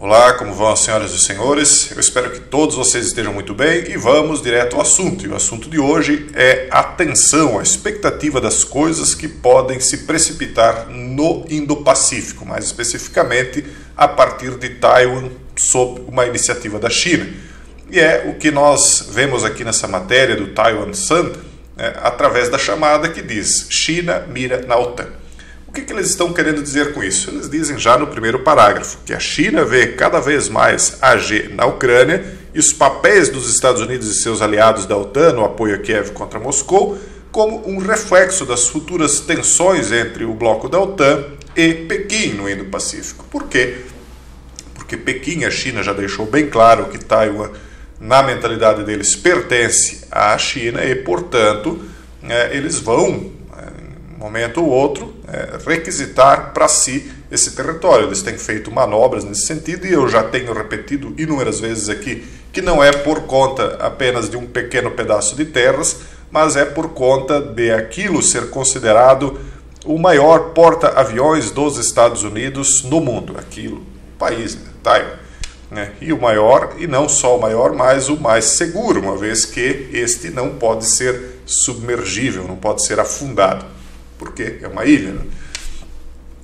Olá, como vão as senhoras e senhores? Eu espero que todos vocês estejam muito bem e vamos direto ao assunto. E o assunto de hoje é a tensão, a expectativa das coisas que podem se precipitar no Indo-Pacífico, mais especificamente a partir de Taiwan, sob uma iniciativa da China. E é o que nós vemos aqui nessa matéria do Taiwan Sun, através da chamada que diz China mira na OTAN. O que eles estão querendo dizer com isso? Eles dizem já no primeiro parágrafo que a China vê cada vez mais agir na Ucrânia e os papéis dos Estados Unidos e seus aliados da OTAN no apoio a Kiev contra Moscou como um reflexo das futuras tensões entre o bloco da OTAN e Pequim no Indo-Pacífico. Por quê? Porque Pequim, a China já deixou bem claro que Taiwan, na mentalidade deles, pertence à China e, portanto, eles vão, um momento ou outro, requisitar para si esse território. Eles têm feito manobras nesse sentido e eu já tenho repetido inúmeras vezes aqui que não é por conta apenas de um pequeno pedaço de terras, mas é por conta de aquilo ser considerado o maior porta-aviões dos Estados Unidos no mundo, aquilo, o país, Taiwan. E o maior, e não só o maior, mas o mais seguro, uma vez que este não pode ser submergível, não pode ser afundado. Porque é uma ilha, né?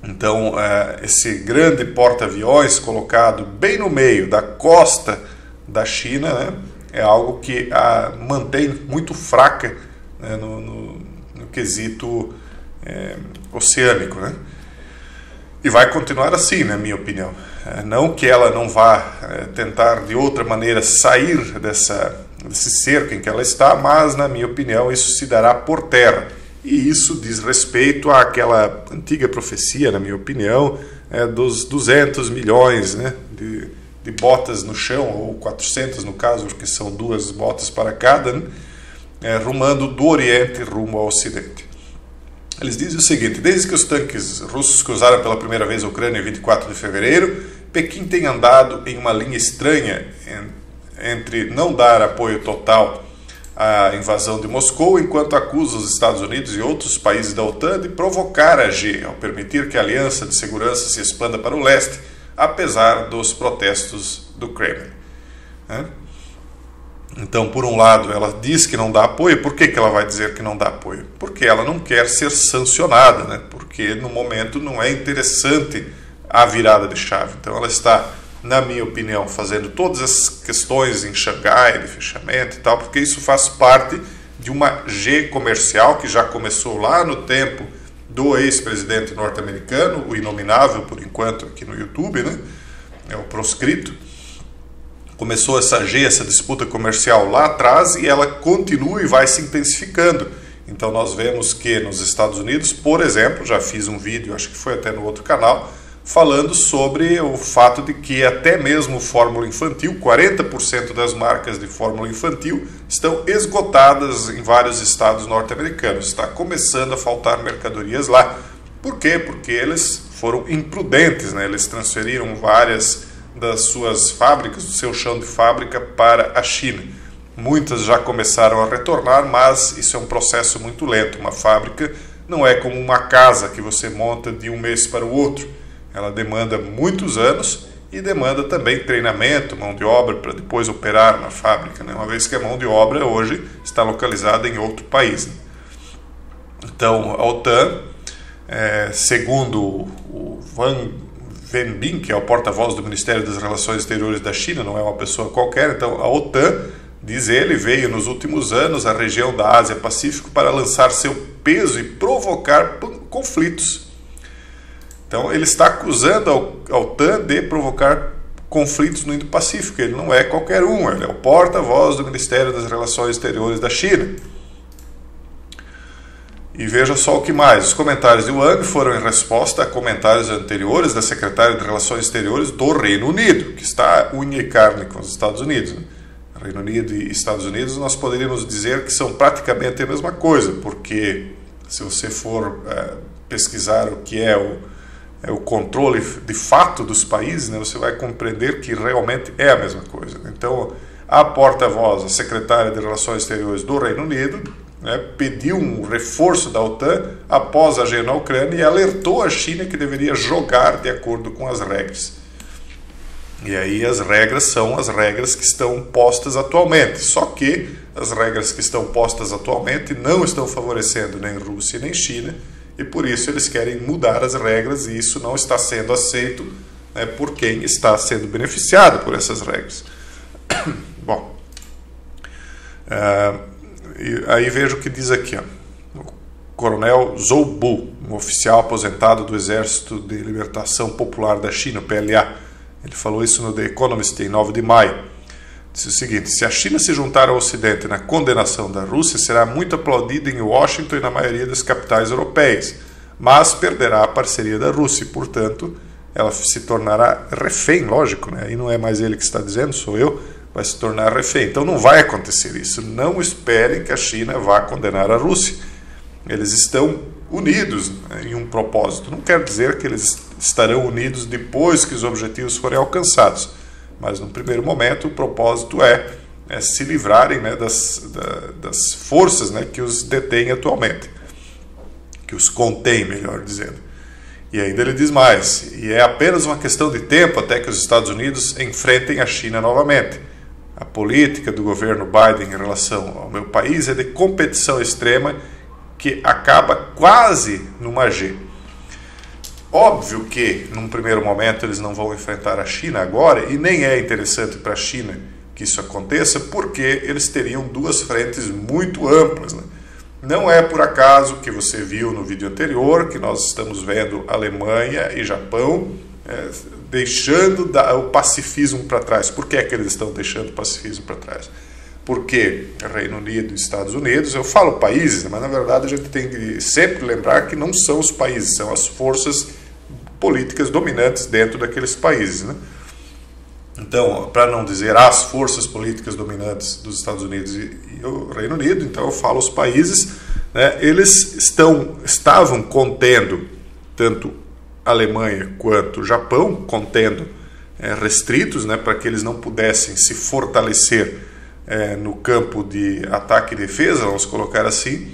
Então, esse grande porta-aviões colocado bem no meio da costa da China, né, é algo que a mantém muito fraca, né, no quesito oceânico, né? E vai continuar assim, na minha opinião. Não que ela não vá tentar de outra maneira sair desse cerco em que ela está, mas, na minha opinião, isso se dará por terra. E isso diz respeito àquela antiga profecia, na minha opinião, dos 200 milhões, né, de botas no chão, ou 400 no caso, porque são 2 botas para cada, né, rumando do Oriente rumo ao Ocidente. Eles dizem o seguinte: desde que os tanques russos cruzaram pela primeira vez a Ucrânia em 24 de fevereiro, Pequim tem andado em uma linha estranha entre não dar apoio total a invasão de Moscou, enquanto acusa os Estados Unidos e outros países da OTAN de provocar a G, ao permitir que a aliança de segurança se expanda para o leste, apesar dos protestos do Kremlin. Então, por um lado, ela diz que não dá apoio. Por que ela vai dizer que não dá apoio? Porque ela não quer ser sancionada, né? Porque no momento não é interessante a virada de chave. Então ela está, na minha opinião, fazendo todas as questões em Xangai, de fechamento e tal, porque isso faz parte de uma G comercial que já começou lá no tempo do ex-presidente norte-americano, o inominável por enquanto aqui no YouTube, né? É o proscrito. Começou essa G, essa disputa comercial lá atrás e ela continua e vai se intensificando. Então nós vemos que nos Estados Unidos, por exemplo, já fiz um vídeo, acho que foi até no outro canal, falando sobre o fato de que até mesmo Fórmula Infantil, 40% das marcas de Fórmula Infantil estão esgotadas em vários estados norte-americanos. Está começando a faltar mercadorias lá. Por quê? Porque eles foram imprudentes, né? Eles transferiram várias das suas fábricas, do seu chão de fábrica, para a China. Muitas já começaram a retornar, mas isso é um processo muito lento. Uma fábrica não é como uma casa que você monta de um mês para o outro. Ela demanda muitos anos e demanda também treinamento, mão de obra para depois operar na fábrica, né? Uma vez que a mão de obra hoje está localizada em outro país, né? Então, a OTAN, segundo o Wang Wenbin, que é o porta-voz do Ministério das Relações Exteriores da China, não é uma pessoa qualquer, então a OTAN, diz ele, veio nos últimos anos à região da Ásia-Pacífico para lançar seu peso e provocar conflitos. Então ele está acusando a OTAN de provocar conflitos no Indo-Pacífico. Ele não é qualquer um, ele é o porta-voz do Ministério das Relações Exteriores da China. E veja só o que mais. Os comentários de Wang foram em resposta a comentários anteriores da secretária de Relações Exteriores do Reino Unido, que está unha e carne com os Estados Unidos. Reino Unido e Estados Unidos, nós poderíamos dizer que são praticamente a mesma coisa, porque se você for pesquisar o que é o controle de fato dos países, né, você vai compreender que realmente é a mesma coisa. Então, a porta-voz, a secretária de Relações Exteriores do Reino Unido, pediu um reforço da OTAN após a guerra na Ucrânia e alertou a China que deveria jogar de acordo com as regras. E aí as regras são as regras que estão postas atualmente, só que as regras que estão postas atualmente não estão favorecendo nem Rússia nem China, e por isso eles querem mudar as regras, e isso não está sendo aceito, né, por quem está sendo beneficiado por essas regras. Bom, aí veja o que diz aqui, ó. O coronel Zhou Bu, um oficial aposentado do Exército de Libertação Popular da China, o PLA. Ele falou isso no The Economist em 9 de maio. Disse o seguinte: se a China se juntar ao Ocidente na condenação da Rússia, será muito aplaudida em Washington e na maioria das capitais europeias, mas perderá a parceria da Rússia e, portanto, ela se tornará refém, lógico, né? Aí não é mais ele que está dizendo, sou eu, vai se tornar refém. Então não vai acontecer isso. Não esperem que a China vá condenar a Rússia. Eles estão unidos, né, em um propósito. Não quer dizer que eles estarão unidos depois que os objetivos forem alcançados, mas no primeiro momento o propósito é se livrarem, né, das forças, né, que os detêm atualmente, que os contêm, melhor dizendo. E ainda ele diz mais: e é apenas uma questão de tempo até que os Estados Unidos enfrentem a China novamente. A política do governo Biden em relação ao meu país é de competição extrema que acaba quase numa G. Óbvio que, num primeiro momento, eles não vão enfrentar a China agora, e nem é interessante para a China que isso aconteça, porque eles teriam duas frentes muito amplas, né? Não é por acaso que você viu no vídeo anterior que nós estamos vendo Alemanha e Japão deixando o pacifismo para trás. Por que é que eles estão deixando o pacifismo para trás? Porque Reino Unido e Estados Unidos, eu falo países, mas na verdade a gente tem que sempre lembrar que não são os países, são as forças políticas dominantes dentro daqueles países, né? Então, para não dizer as forças políticas dominantes dos Estados Unidos e o Reino Unido, então eu falo os países, né, eles estavam contendo tanto a Alemanha quanto o Japão, contendo restritos, né, para que eles não pudessem se fortalecer no campo de ataque e defesa, vamos colocar assim,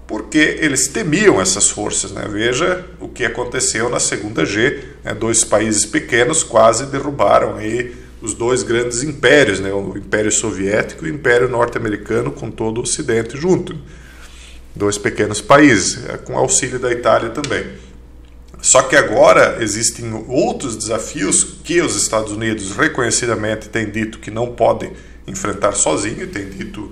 porque eles temiam essas forças, né? Veja o que aconteceu na segunda G, né? Dois países pequenos quase derrubaram aí os dois grandes impérios, né? O Império Soviético e o Império Norte-Americano, com todo o Ocidente junto. Dois pequenos países, com auxílio da Itália também. Só que agora existem outros desafios que os Estados Unidos reconhecidamente têm dito que não podem enfrentar sozinho, tem dito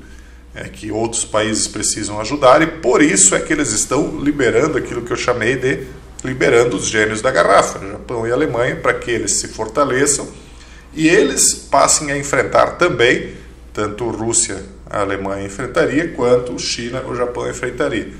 que outros países precisam ajudar, e por isso é que eles estão liberando aquilo que eu chamei de liberando os gênios da garrafa, Japão e Alemanha, para que eles se fortaleçam e eles passem a enfrentar também, tanto Rússia, a Alemanha enfrentaria, quanto China, o Japão enfrentaria.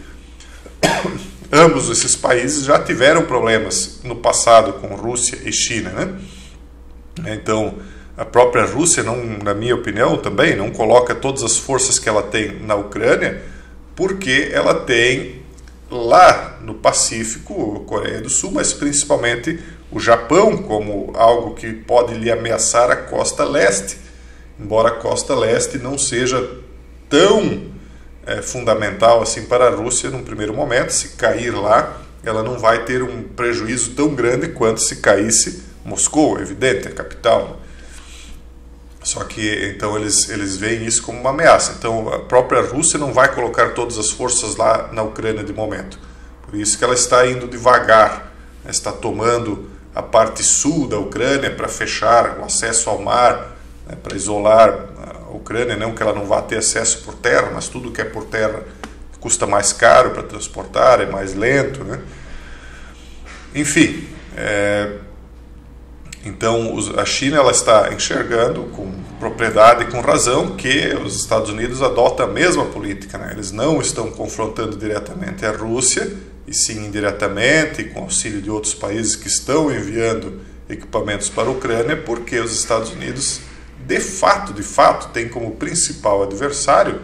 Ambos esses países já tiveram problemas no passado com Rússia e China, né? Então, a própria Rússia, não, na minha opinião também, não coloca todas as forças que ela tem na Ucrânia, porque ela tem lá no Pacífico, a Coreia do Sul, mas principalmente o Japão, como algo que pode lhe ameaçar a costa leste, embora a costa leste não seja tão fundamental assim para a Rússia num primeiro momento. Se cair lá, ela não vai ter um prejuízo tão grande quanto se caísse Moscou, é evidente, a capital. Só que então eles veem isso como uma ameaça. Então a própria Rússia não vai colocar todas as forças lá na Ucrânia de momento. Por isso que ela está indo devagar, está tomando a parte sul da Ucrânia para fechar o acesso ao mar, né, para isolar a Ucrânia, não que ela não vá ter acesso por terra, mas tudo que é por terra custa mais caro para transportar, é mais lento, né? Enfim, então a China ela está enxergando com propriedade e com razão que os Estados Unidos adotam a mesma política, né? Eles não estão confrontando diretamente a Rússia, e sim indiretamente, com auxílio de outros países que estão enviando equipamentos para a Ucrânia, porque os Estados Unidos, de fato, têm como principal adversário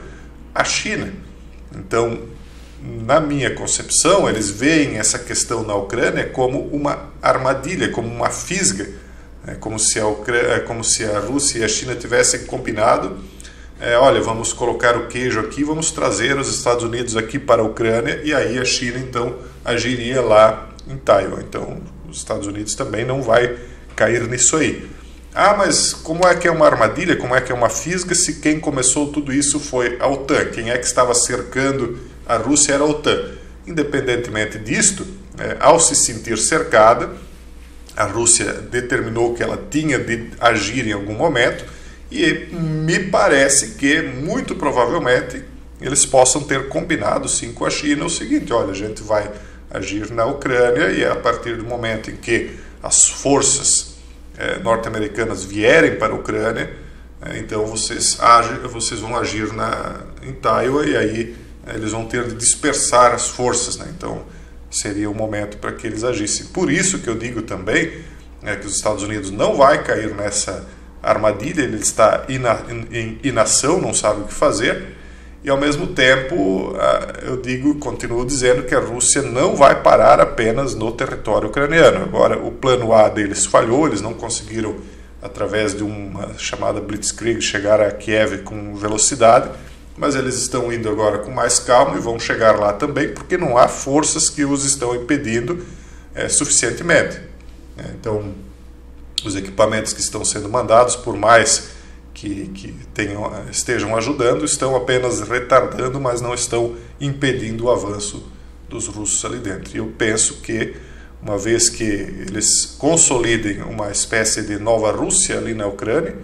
a China. Então, na minha concepção, eles veem essa questão na Ucrânia como uma armadilha, como uma fisga, como se a Rússia e a China tivessem combinado, olha, vamos colocar o queijo aqui, vamos trazer os Estados Unidos aqui para a Ucrânia, e aí a China então agiria lá em Taiwan. Então os Estados Unidos também não vai cair nisso aí. Ah, mas como é que é uma armadilha, como é que é uma fisga, se quem começou tudo isso foi a OTAN? Quem é que estava cercando a Rússia era a OTAN. Independentemente disto, ao se sentir cercada, a Rússia determinou que ela tinha de agir em algum momento, e me parece que, muito provavelmente, eles possam ter combinado sim com a China o seguinte: olha, a gente vai agir na Ucrânia, e a partir do momento em que as forças norte-americanas vierem para a Ucrânia, então vocês vão agir em Taiwan, e aí eles vão ter de dispersar as forças, né? Então seria o momento para que eles agissem. Por isso que eu digo também que os Estados Unidos não vai cair nessa armadilha, ele está em inação, não sabe o que fazer, e ao mesmo tempo eu continuo dizendo que a Rússia não vai parar apenas no território ucraniano. Agora, o plano A deles falhou, eles não conseguiram, através de uma chamada Blitzkrieg, chegar a Kiev com velocidade, mas eles estão indo agora com mais calma e vão chegar lá também, porque não há forças que os estão impedindo suficientemente. Então, os equipamentos que estão sendo mandados, por mais que estejam ajudando, estão apenas retardando, mas não estão impedindo o avanço dos russos ali dentro. E eu penso que, uma vez que eles consolidem uma espécie de nova Rússia ali na Ucrânia,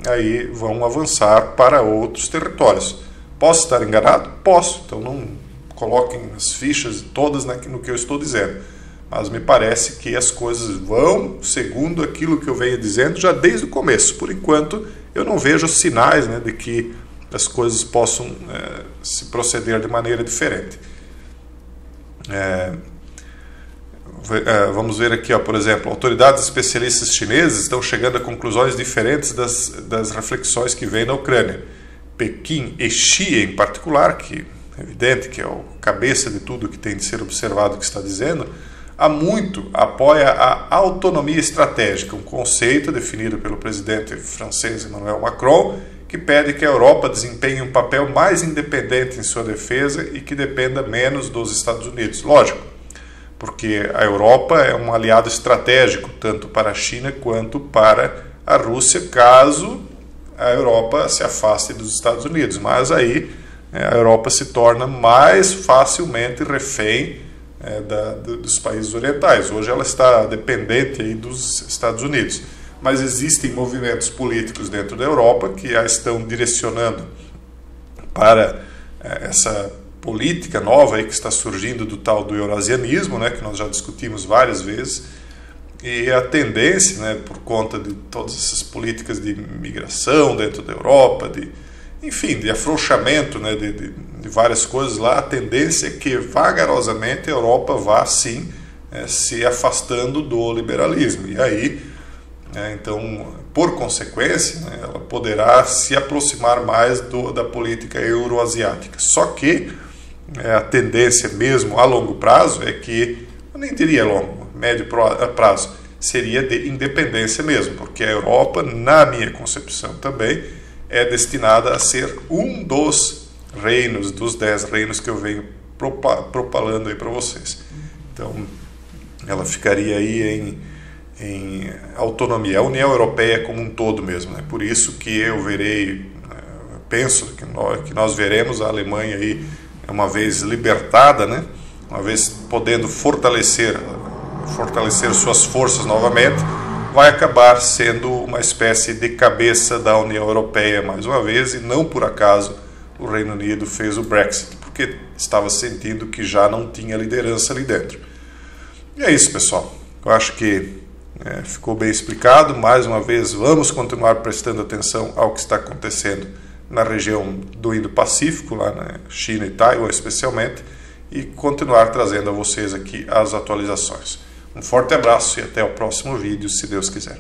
aí vão avançar para outros territórios. Posso estar enganado? Posso. Então não coloquem as fichas todas no que eu estou dizendo. Mas me parece que as coisas vão segundo aquilo que eu venho dizendo já desde o começo. Por enquanto, eu não vejo sinais, né, de que as coisas possam se proceder de maneira diferente. Vamos ver aqui, por exemplo, autoridades especialistas chinesas estão chegando a conclusões diferentes das reflexões que vêm na Ucrânia. Pequim e Xi, em particular, que é evidente que é o cabeça de tudo que tem de ser observado o que está dizendo, há muito apoia a autonomia estratégica, um conceito definido pelo presidente francês Emmanuel Macron, que pede que a Europa desempenhe um papel mais independente em sua defesa e que dependa menos dos Estados Unidos. Lógico, porque a Europa é um aliado estratégico, tanto para a China quanto para a Rússia, caso a Europa se afaste dos Estados Unidos. Mas aí a Europa se torna mais facilmente refém dos países orientais. Hoje ela está dependente aí dos Estados Unidos. Mas existem movimentos políticos dentro da Europa que a estão direcionando para essa política nova aí que está surgindo do tal do eurasianismo, né, que nós já discutimos várias vezes, e a tendência, né, por conta de todas essas políticas de migração dentro da Europa, enfim, de afrouxamento, né, de várias coisas lá, a tendência é que vagarosamente a Europa vá, sim, se afastando do liberalismo. E aí, então, por consequência, né, ela poderá se aproximar mais da política euroasiática. Só que a tendência mesmo a longo prazo é que, eu nem diria longo, médio prazo, seria de independência mesmo, porque a Europa, na minha concepção também, é destinada a ser um dos reinos, dos 10 reinos que eu venho propalando aí para vocês. Então, ela ficaria aí em autonomia, a União Europeia como um todo mesmo, né? Por isso que eu penso que nós veremos a Alemanha aí, uma vez libertada, né? Uma vez podendo fortalecer suas forças novamente, vai acabar sendo uma espécie de cabeça da União Europeia mais uma vez, e não por acaso o Reino Unido fez o Brexit, porque estava sentindo que já não tinha liderança ali dentro. E é isso, pessoal. Eu acho que ficou bem explicado. Mais uma vez, vamos continuar prestando atenção ao que está acontecendo na região do Indo-Pacífico, lá na China e Taiwan especialmente, e continuar trazendo a vocês aqui as atualizações. Um forte abraço e até o próximo vídeo, se Deus quiser.